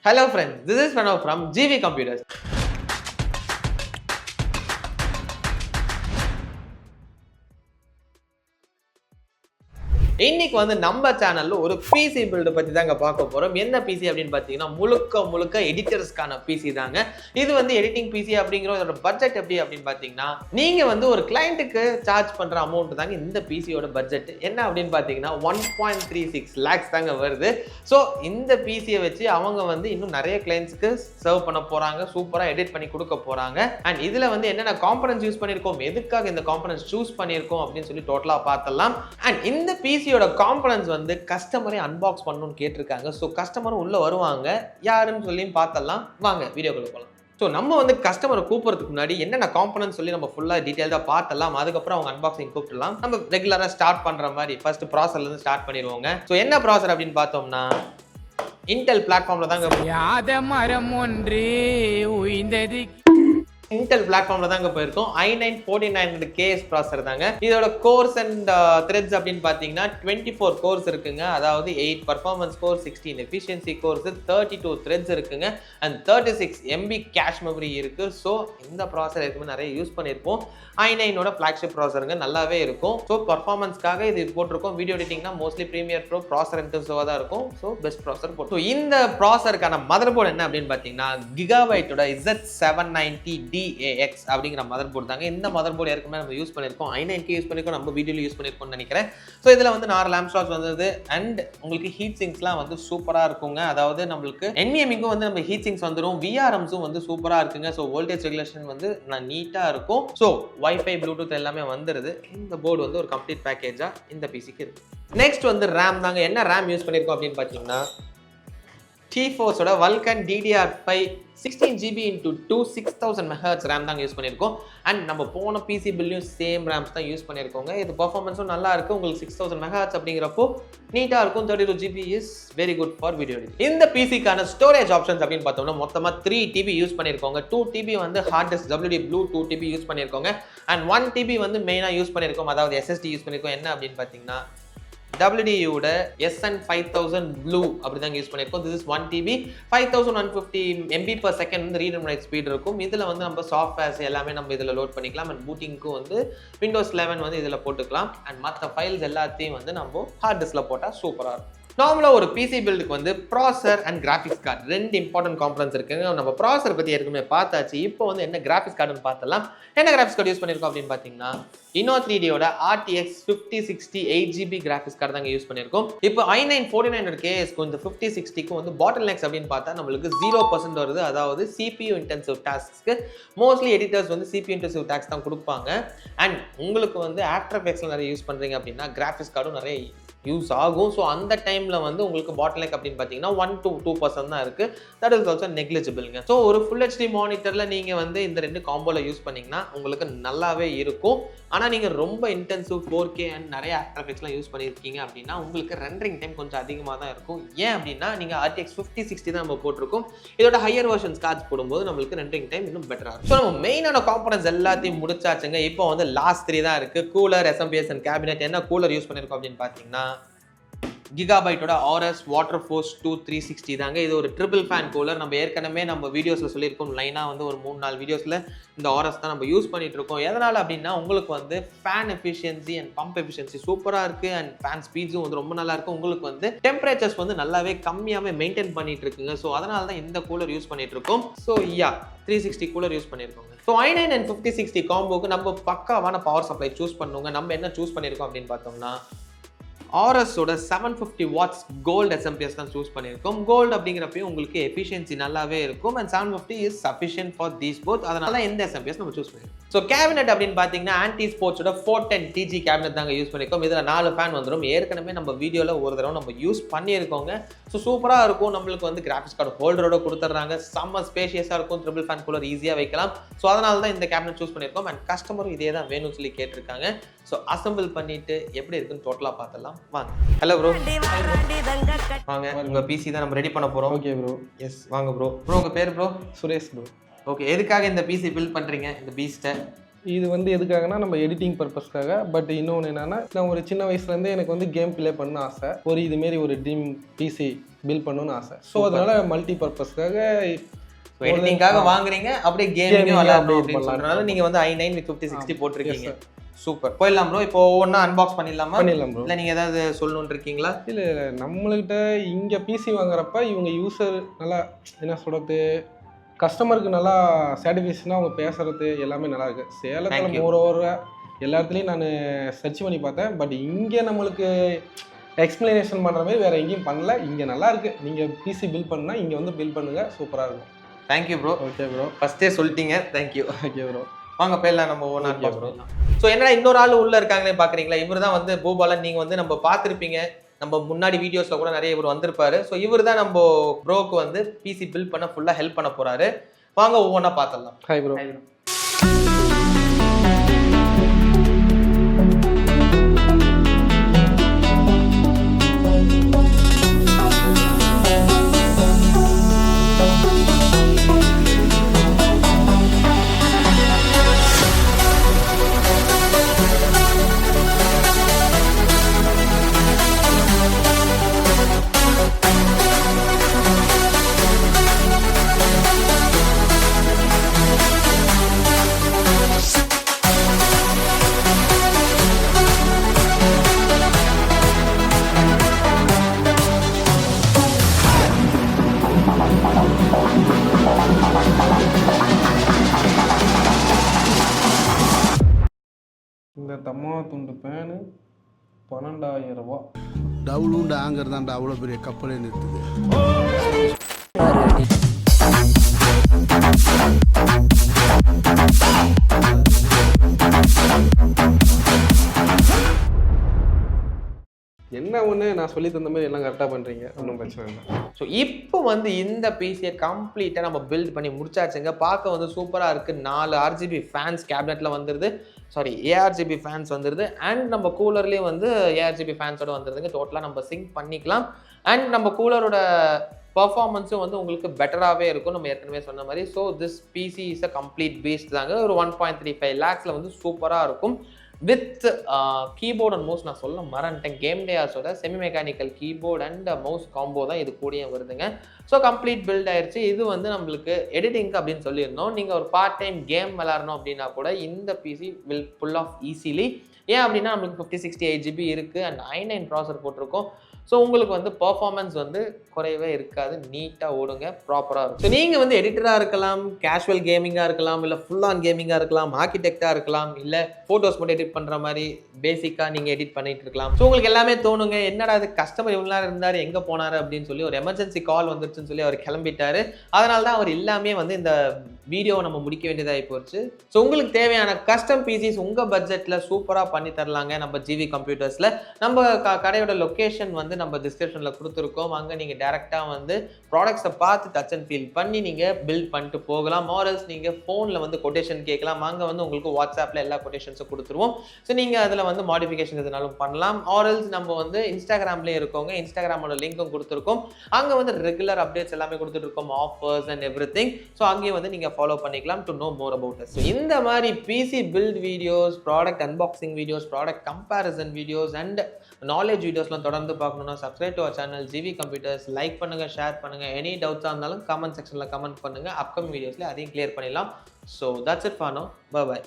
Hello friends, this is Pranav from GV Computers. இன்னைக்கு வந்து நம்ம சேனல்ல ஒரு பிசி பில்ட் பத்தி தாங்க பார்க்க போறோம். என்ன பிசி அப்படின்னு பாத்தீங்கன்னா முழுக்க எடிட்டர்ஸ்க்கான பிசி தாங்க. இது வந்து எடிட்டிங் பிசி அப்படிங்கிற இதோட பட்ஜெட் எப்படி அப்படின்னு பாத்தீங்கன்னா நீங்க வந்து ஒரு கிளையண்ட்டுக்கு சார்ஜ் பண்ற அமௌண்ட் தாங்க இந்த பிசியோட பட்ஜெட். என்ன அப்படின்னு பாத்தீங்கன்னா 1.36 lakhs தாங்க வருது. ஸோ இந்த பிசியை வச்சு அவங்க வந்து இன்னும் நிறைய கிளையண்ட்ஸ்க்கு சர்வ் பண்ண போறாங்க, சூப்பரா எடிட் பண்ணி கொடுக்க போறாங்க. அண்ட் இதுல வந்து என்னென்ன காம்பனன்ட்ஸ் யூஸ் பண்ணிருக்கோம், எதுக்காக இந்த காம்பனன்ட்ஸ் சூஸ் பண்ணிருக்கோம் அப்படின்னு சொல்லி டோட்டலா பார்த்தலாம். அண்ட் இந்த பிசி காம்பனன்ட்ஸ் வந்து கஸ்டமரே அன்பாக்ஸ் பண்ணணும்னு கேட்டிருக்காங்க. ஸோ கஸ்டமரும் உள்ள வருவாங்க, யாருன்னு சொல்லி பார்த்தலாம். வாங்க வீடியோக்குள்ள போகலாம். ஸோ நம்ம வந்து கஸ்டமரை கூப்பிட்றதுக்கு முன்னாடி என்னென்ன காம்பனன்ட் சொல்லி நம்ம ஃபுல்லாக டீட்டெயிலாக பார்த்தலாம். அதுக்கப்புறம் அவங்க அன்பாக்சிங் கூப்பிடலாம். நம்ம ரெகுலராக ஸ்டார்ட் பண்ணுற மாதிரி ஃபர்ஸ்ட் ப்ராசர்லேருந்து ஸ்டார்ட் பண்ணிடுவோங்க. ஸோ என்ன ப்ராசர் அப்படின்னு பார்த்தோம்னா இன்டெல் பிளாட்ஃபார்மில் தாங்க இன்டெல் பிளாட்ஃபார்ம்ல தாங்க போயிருக்கோம். i9-4900KS ப்ராசர் தாங்க. இதோட கோர்ஸ் அண்ட் த்ரெட்ஸ் அப்படின்னு பார்த்தீங்கன்னா 24 கோர்ஸ் இருக்குங்க. அதாவது 8 performance core, 16 efficiency cores, 32 threads இருக்குங்க. அண்ட் 36 MB கேஷ் மெமரி இருக்கு. ஸோ இந்த ப்ராசர் இருக்குமே நிறைய யூஸ் பண்ணியிருப்போம். i9ஓட ஃபிளாக்ஷிப் ப்ராசருங்க, நல்லாவே இருக்கும். ஸோ பர்ஃபார்மன்ஸ்க்காக இது போட்டிருக்கோம். வீடியோ எடிட்டிங்னா மோஸ்ட்லி ப்ரீமியர் ப்ரோ ப்ராசர் இன்டென்சிவாக தான் இருக்கும். ஸோ பெஸ்ட் ப்ராசர் போட்டு. ஸோ இந்த ப்ராசருக்கான மதர் போர்டு என்ன அப்படின்னு பார்த்தீங்கன்னா கிகாபைட்டோட Z790D AX அப்படிங்கிற மதர் போர்டு தாங்க. இந்த மதர் போர்டு ஏற்கனவே நம்ம யூஸ் பண்ணியிருக்கோம். i9K யூஸ் பண்ணியிருக்கோம், நம்ம வீடியோவில் யூஸ் பண்ணியிருக்கோம்னு நினைக்கிறேன். ஸோ இதில் வந்து 4 லேம்ப் ஸ்லாட்ஸ் வந்தது. அண்ட் உங்களுக்கு ஹீட் சிங்க்ஸ்லாம் வந்து சூப்பராக இருக்குங்க. அதாவது நம்மளுக்கு NVMe-க்கும் வந்து நம்ம ஹீட் சிங்க்ஸ் வந்துடும், VRMஸும் வந்து சூப்பராக இருக்குங்க. ஸோ வோல்டேஜ் ரெகுலேஷன் வந்து நீட்டாக இருக்கும். ஸோ வைஃபை ப்ளூடூத் எல்லாமே வந்துடுது. இந்த போர்டு வந்து ஒரு கம்ப்ளீட் பேக்கேஜாக இந்த பிசிக்கு இருக்கு. நெக்ஸ்ட் வந்து ரேம் தாங்க. என்ன ரேம் யூஸ் பண்ணியிருக்கோம் அப்படின்னு பார்த்தீங்கன்னா T-Forceோட Vulkan DDR5 16GB x 2 6000 MHz RAM தாங்க யூஸ் பண்ணியிருக்கோம். அண்ட் நம்ம போன பிசி பில்லையும் சேம் ரேம்ஸ் தான் யூஸ் பண்ணியிருக்கோங்க. இது பர்ஃபார்மன்ஸும் நல்லா இருக்குது. உங்களுக்கு 6000 MHz அப்படிங்கிறப்போ நீட்டாக இருக்கும். 32GB is very good for video editing. இந்த பிசிக்கான ஸ்டோரேஜ் ஆப்ஷன்ஸ் அப்படின்னு பார்த்தோம்னா மொத்தமாக 3TB யூஸ் பண்ணியிருக்கோங்க. 2TB வந்து hard disk WD Blue 2TB use பண்ணியிருக்கோங்க. அண்ட் 1TB வந்து மெயினாக யூஸ் பண்ணியிருக்கோம், அதாவது SSD யூஸ் பண்ணியிருக்கோம். என்ன அப்படின்னு பார்த்தீங்கன்னா WD-யோட SN5000 Blue அப்படிதாங்க யூஸ் பண்ணியிருக்கோம். திஸ் இஸ் 1TB 5150 MB/s வந்து ரீட் அண்ட் ரைட் ஸ்பீட் இருக்கும். இதில் வந்து நம்ம சாஃப்ட்வேர்ஸ் எல்லாமே நம்ம இதில் லோட் பண்ணிக்கலாம். அண்ட் பூட்டிங்க்கும் வந்து Windows 11 வந்து இதில் போட்டுக்கலாம். அண்ட் மற்ற ஃபைல்ஸ் எல்லாத்தையும் வந்து நம்ம ஹார்ட் டிஸ்கில் போட்டால் சூப்பராக இருக்கும். நார்மலாக ஒரு பிசி பில்டுக்கு வந்து ப்ராசர் அண்ட் கிராஃபிக்ஸ் கார்டு ரெண்டு இம்பார்ட்டன்ட் காம்பனன்ட்ஸ் இருக்குங்க. நம்ம ப்ராசர் பற்றி ஏற்கனவே பார்த்தாச்சு. இப்போ வந்து என்ன கிராஃபிக்ஸ் கார்டுன்னு பார்த்தலாம். என்ன கிராஃபிக்ஸ் கார்டு யூஸ் பண்ணியிருக்கோம் அப்படின்னு பார்த்தீங்கன்னா Inno3Dயோட RTX 5060 8GB கிராஃபிக்ஸ் கார்டு தாங்க யூஸ் பண்ணியிருக்கோம். இப்போ i9-4900KS இந்த 5060க்கும் வந்து பாட்டில் நெக்ஸ் அப்படின்னு பார்த்தா நம்மளுக்கு 0% வருது. அதாவது CPU இன்டென்சிவ் டாஸ்க்கு மோஸ்ட்லி எடிட்டர்ஸ் வந்து CPU இன்டென்சிவ் டாஸ்க் தான் கொடுப்பாங்க. அண்ட் உங்களுக்கு வந்து ஆஃப்டர் எஃபெக்ட்ஸ்ல நிறைய யூஸ் பண்ணுறீங்க அப்படின்னா கிராஃபிக்ஸ் கார்டும் நிறைய யூஸ் ஆகும். ஸோ அந்த டைமில் வந்து உங்களுக்கு பாட்டில் நெக் அப்படின்னு பார்த்தீங்கன்னா 1 to 2% தான் இருக்குது. தட் இஸ் ஆல்சோ நெக்லிஜிபிள்ங்க. ஸோ ஒரு ஃபுல் HD மானிட்டரில் நீங்கள் வந்து இந்த ரெண்டு காம்போவில் யூஸ் பண்ணிங்கன்னா உங்களுக்கு நல்லாவே இருக்கும். ஆனால் நீங்கள் ரொம்ப இன்டென்சிவ் 4K அண்ட் நிறைய ஆஃப்டர் எஃபெக்ட்ஸ்லாம் யூஸ் பண்ணியிருக்கீங்க அப்படின்னா உங்களுக்கு ரெண்டரிங் டைம் கொஞ்சம் அதிகமாக தான் இருக்கும். ஏன் அப்படின்னா நீங்கள் RTX 5060 தான் நம்ம போட்டிருக்கோம். இதோட ஹையர் வெர்ஷன்ஸ் கார்ட்ஸ் போடும்போது நம்மளுக்கு ரெண்டரிங் டைம் இன்னும் பெட்டராக இருக்கும். ஸோ நம்ம மெயினான காம்பனன்ட்ஸ் எல்லாத்தையும் முடிச்சாச்சுங்க. இப்போ வந்து லாஸ்ட் 3 தான் இருக்குது. Cooler, SMPS and cabinet. என்ன கூலர் யூஸ் பண்ணியிருக்கோம் அப்படின்னு பார்த்தீங்கன்னா கிகாபைட்டோட RS வாட்டர்ஃபோர்ஸ் 2360 தாங்க. இது ஒரு ட்ரிபிள் ஃபேன் கூலர். நம்ம ஏற்கனவே நம்ம வீடியோஸில் சொல்லியிருக்கோம். லைனாக வந்து ஒரு 3-4 வீடியோஸில் இந்த RS தான் நம்ம யூஸ் பண்ணிட்டு இருக்கோம். எதனால் அப்படின்னா உங்களுக்கு வந்து fan efficiency and pump efficiency சூப்பராக இருக்குது. அண்ட் ஃபேன் ஸ்பீட்ஸும் வந்து ரொம்ப நல்லா இருக்குது. உங்களுக்கு வந்து டெம்பரேச்சர்ஸ் வந்து நல்லாவே கம்மியாகவே மெயின்டைன் பண்ணிட்டு இருக்குங்க. ஸோ அதனால தான் இந்த கூலர் யூஸ் பண்ணிட்டு இருக்கோம். ஸோ 360 கூலர் யூஸ் பண்ணியிருக்கோங்க. ஸோ i9 and 5060 காம்போக்கு நம்ம பக்காவான பவர் சப்ளை சூஸ் பண்ணுவோங்க. நம்ம என்ன சூஸ் பண்ணியிருக்கோம் அப்படின்னு பார்த்தோம்னா RSோட 750 watts கோல்டு SMPS தான் சூஸ் பண்ணியிருக்கோம். கோல்டு அப்படிங்கிறப்பையும் உங்களுக்கு எஃபிஷியன்சி நல்லாவே இருக்கும். And 750 is sufficient for these both. அதனால இந்த SMPS நம்ம சூஸ் பண்ணியிருக்கோம். ஸோ கேபினெட் அப்படின்னு பார்த்தீங்கன்னா ஆன்டி ஸ்போர்ட்ஸோட 410TG கேபினெட் தாங்க யூஸ் பண்ணியிருக்கோம். இதில் 4 ஃபேன் வந்துடும். ஏற்கனவே நம்ம வீடியோவில் ஒரு தடவை நம்ம யூஸ் பண்ணியிருக்கோங்க. ஸோ சூப்பராக இருக்கும். நம்மளுக்கு வந்து கிராஃபிக்ஸ் கார்டு ஹோல்டரோட கொடுத்துட்றாங்க. செம்ம ஸ்பேஷியஸாக இருக்கும். ட்ரிபிள் ஃபேன் கூலர் ஈஸியாக வைக்கலாம். ஸோ அதனால தான் இந்த கேபினெட் சூஸ் பண்ணியிருக்கோம். அண்ட் கஸ்டமரும் இதே தான் வேணும்னு சொல்லி கேட்டிருக்காங்க. ஸோ அசம்பிள் பண்ணிட்டு எப்படி இருக்குன்னு டோட்டலாக பார்த்தலாம் வாங்க. ஹலோ ப்ரோ, வாங்க. உங்கள் பிசி தான் நம்ம ரெடி பண்ண போகிறோம். Okay bro. எஸ் வாங்க ப்ரோ. ப்ரோ உங்கள் பேர் ப்ரோ? சுரேஷ் ப்ரோ. ஓகே, எதுக்காக இந்த பிசி பில்ட் பண்ணுறீங்க இந்த பீஸ்ட்டை? இது வந்து எதுக்காகனா நம்ம எடிட்டிங் பர்பஸ்க்காக. பட் இன்னொன்று என்னென்னா நான் ஒரு சின்ன வயசுலேருந்தே எனக்கு வந்து கேம் ப்ளே பண்ண ஆசை. இதுமாரி ஒரு ட்ரீம் பிசி பில்ட் பண்ணணும்னு ஆசை. ஸோ அதனால மல்டி பர்பஸ்க்காக எடிட்டிங்காக வாங்குறீங்க, அப்படியே கேமிங்கும் விளையாடணும் அப்படின்னு சொல்றதுனால நீங்க வந்து i9 with 5060 போட்டிருக்கீங்க. சூப்பர். போயிடலாம் ப்ரோ. இப்போ ஒவ்வொன்றா அன்பாக்ஸ் பண்ணிடலாமா? பண்ணிடலாம் ப்ரோ. இல்லை நீங்கள் ஏதாவது சொல்லணுன்னு இருக்கீங்களா? இல்லை நம்மள்கிட்ட இங்கே பிசி வாங்குறப்ப இவங்க யூசர் நல்லா என்ன சொல்கிறது, கஸ்டமருக்கு நல்லா சாட்டிஸ்ஃபேக்ஷனாக அவங்க பேசுறது எல்லாமே நல்லா இருக்குது. சேலத்தில் மோரோவர் எல்லா இடத்துலையும் நான் சர்ச் பண்ணி பார்த்தேன். பட் இங்கே நம்மளுக்கு எக்ஸ்பிளனேஷன் பண்ணுற மாதிரி வேறு எங்கேயும் பண்ணல. இங்கே நல்லா இருக்குது. நீங்கள் பிசி பில்ட் பண்ணால் இங்கே வந்து பில்ட் பண்ணுங்கள், சூப்பராக இருக்கும். Thank you bro. ஓகே ப்ரோ, ஃபஸ்ட்டே சொல்லிட்டீங்க. தேங்க்யூ. Okay bro. வாங்க போயிடலாம் நம்ம ஒன்றா ப்ரோ. ஸோ என்னடா இன்னொரு ஆள் உள்ளே இருக்காங்களே பார்க்குறீங்களா? இவர் தான் வந்து பூபாலன். நீங்கள் வந்து நம்ம பார்த்துருப்பீங்க, நம்ம முன்னாடி வீடியோஸில் கூட நிறைய இவர் வந்திருப்பாரு. ஸோ இவர் தான் நம்ம ப்ரோக்கு வந்து பிசி பில்ட் பண்ண ஃபுல்லாக ஹெல்ப் பண்ண போகிறாரு. வாங்க ஒவ்வொன்றா பார்த்துடலாம். Hi bro. இந்த தம்மா துண்டு பேனு 12,000 ரூபா. டவுலுண்டு ஆங்கர் தான்டா அவ்வளோ பெரிய கப்பலே நிறுத்துது. என்ன ஒன்று நான் சொல்லி தந்த மாதிரி எல்லாம் கரெக்டாக பண்ணுறீங்க, ஒன்றும் பிரச்சனை இல்லை. ஸோ இப்போ வந்து இந்த பிசியை கம்ப்ளீட்டாக நம்ம பில்ட் பண்ணி முடிச்சாச்சுங்க. பார்க்க வந்து சூப்பராக இருக்குது. 4 RGB ஃபேன்ஸ் கேபினெட்டில் வந்துடுது. சாரி, ARGB ஃபேன்ஸ் வந்துடுது. அண்ட் நம்ம கூலர்லேயும் வந்து ARGB ஃபேன்ஸோட வந்துடுதுங்க. டோட்டலாக நம்ம சிங்க் பண்ணிக்கலாம். அண்ட் நம்ம கூலரோட பர்ஃபார்மன்ஸும் வந்து உங்களுக்கு பெட்டராகவே இருக்கும், நம்ம ஏற்கனவே சொன்ன மாதிரி. So this PC is a complete beast தாங்க. ஒரு 1.35 lakhs வந்து சூப்பராக இருக்கும். With keyboard and mouse. நான் சொல்ல மறந்துட்டேன், கேம் டேஸோட semi mechanical keyboard and mouse combo தான் இது கூடயே வருதுங்க. ஸோ கம்ப்ளீட் பில்ட் ஆயிடுச்சு. இது வந்து நம்மளுக்கு எடிட்டிங் அப்படின்னு சொல்லியிருந்தோம். நீங்கள் ஒரு பார்ட் டைம் கேம் விளாடணும் அப்படின்னா கூட இந்த PC will pull off easily. ஏன் அப்படின்னா நம்மளுக்கு 5060 8GB இருக்குது அண்ட் i9 ப்ராசர் போட்டிருக்கோம். ஸோ உங்களுக்கு வந்து பர்ஃபார்மன்ஸ் வந்து குறையவே இருக்காது, நீட்டாக ஓடுங்க, ப்ராப்பராக இருக்கும். ஸோ நீங்கள் வந்து எடிட்டராக இருக்கலாம், கேஷுவல் கேமிங்காக இருக்கலாம், இல்லை ஃபுல் ஆன் கேமிங்காக இருக்கலாம், ஆர்கிடெக்டாக இருக்கலாம், இல்லை ஃபோட்டோஸ் மட்டும் எடிட் பண்ணுற மாதிரி பேசிக்காக நீங்கள் எடிட் பண்ணிட்டு இருக்கலாம். ஸோ உங்களுக்கு எல்லாமே தோணுங்க, என்னடா அது கஸ்டமர் இவ்வளோ நேரம் இருந்தார், எங்கே போனார் அப்படின்னு சொல்லி ஒரு எமர்ஜென்சி கால் வந்துருச்சுன்னு சொல்லி அவர் கிளம்பிட்டாரு. அதனால தான் அவர் எல்லாமே வந்து இந்த வீடியோவை நம்ம முடிக்க வேண்டியதாகி போச்சு. ஸோ உங்களுக்கு தேவையான கஸ்டம் பிசிஸ் உங்கள் பட்ஜெட்டில் சூப்பராக பண்ணி தரலாங்க நம்ம ஜிவி கம்ப்யூட்டர்ஸில். நம்ம கடையோட லொக்கேஷன் வந்து நம்ம டிஸ்கிரிப்ஷனில் கொடுத்துருக்கோம். அங்கே நீங்கள் டேரெக்டாக வந்து ப்ராடக்ட்ஸை பார்த்து டச் அண்ட் ஃபீல் பண்ணி நீங்கள் பில்ட் பண்ணிட்டு போகலாம். ஆர்எல்ஸ் நீங்கள் ஃபோனில் வந்து கொட்டேஷன் கேட்கலாம். அங்கே வந்து உங்களுக்கு வாட்ஸ்அப்பில் எல்லா கொட்டேஷன்ஸும் கொடுத்துருவோம். ஸோ நீங்கள் அதில் வந்து மாடிஃபிகேஷன் எதுனாலும் பண்ணலாம். ஆர்எல்ஸ் நம்ம வந்து இன்ஸ்டாகிராம்லேயே இருக்கோங்க, இன்ஸ்டாகிராமோட லிங்க்கும் கொடுத்துருக்கோம். அங்கே வந்து ரெகுலர் அப்டேட்ஸ் எல்லாமே கொடுத்துட்ருக்கோம், ஆஃபர்ஸ் அண்ட் எவ்ரிதிங். ஸோ அங்கேயும் வந்து நீங்கள் ஃபாலோ பண்ணிக்கலாம் to know more about us. So இந்த மாதிரி PC build videos, product unboxing videos, product comparison videos and knowledge வீடியோஸ்லாம் தொடர்ந்து பார்க்கணும்னா subscribe to our channel GV computers. Like பண்ணுங்க, ஷேர் பண்ணுங்க. எனி டவுட்ஸாக இருந்தாலும் கமெண்ட் செக்ஷனில் கமெண்ட் பண்ணுங்க. அப்கமிங் வீடியோஸ்ல அதையும் கிளியர் பண்ணிடலாம். So that's it for now. Bye by.